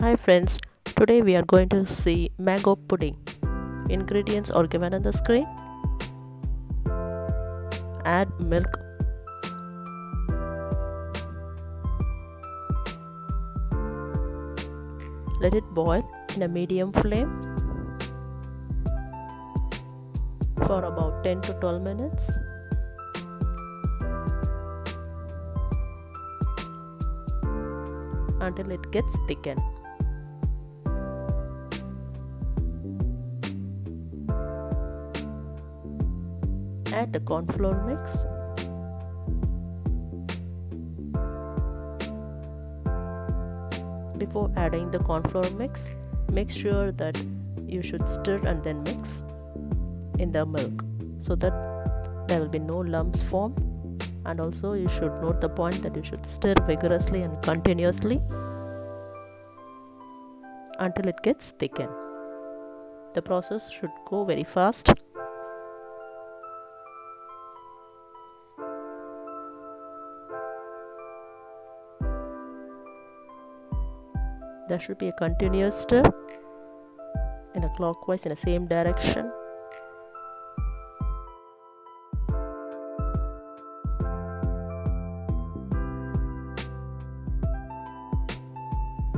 Hi friends, today we are going to see mango pudding. Ingredients are given on the screen. Add milk. Let it boil in a medium flame for about 10 to 12 minutes. Until it gets thickened. Add the corn flour mix. Before adding the corn flour mix, make sure that you should stir and then mix in the milk so that there will be no lumps formed, and also you should note the point that you should stir vigorously and continuously until it gets thickened. The process should go very fast. There should be a continuous stir in a clockwise in the same direction.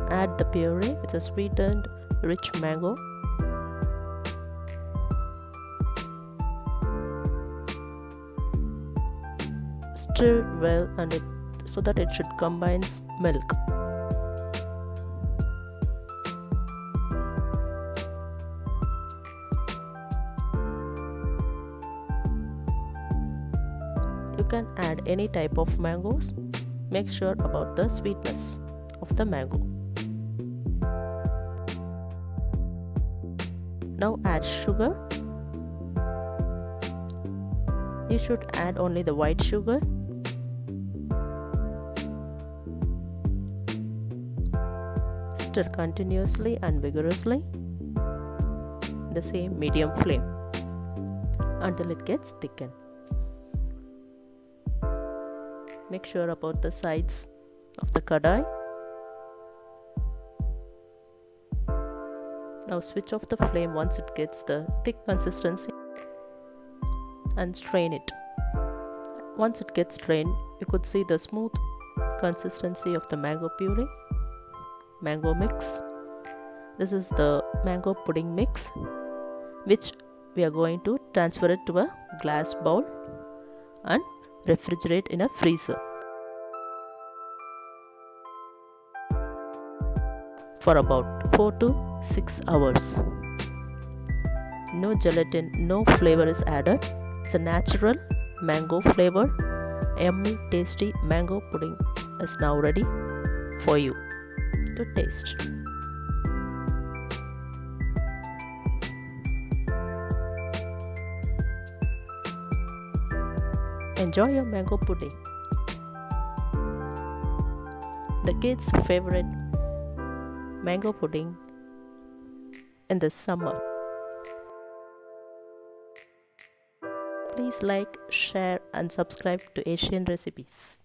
Add the puree with a sweetened rich mango. Stir well so that it should combine milk. You can add any type of mangoes. Make sure about the sweetness of the mango. Now add sugar. You should add only the white sugar. Stir continuously and vigorously in the same medium flame until it gets thickened. Make sure about the sides of the kadai. Now switch off the flame once it gets the thick consistency and strain it. Once it gets strained, you could see the smooth consistency of the mango puree, mango mix. This is the mango pudding mix, which we are going to transfer it to a glass bowl and refrigerate in a freezer for about 4 to 6 hours. No gelatin, no flavor is added. It's a natural mango flavor. Yummy, tasty mango pudding is now ready for you to taste. Enjoy your mango pudding. The kids' favorite mango pudding in the summer. Please like, share and subscribe to Asian Recipes.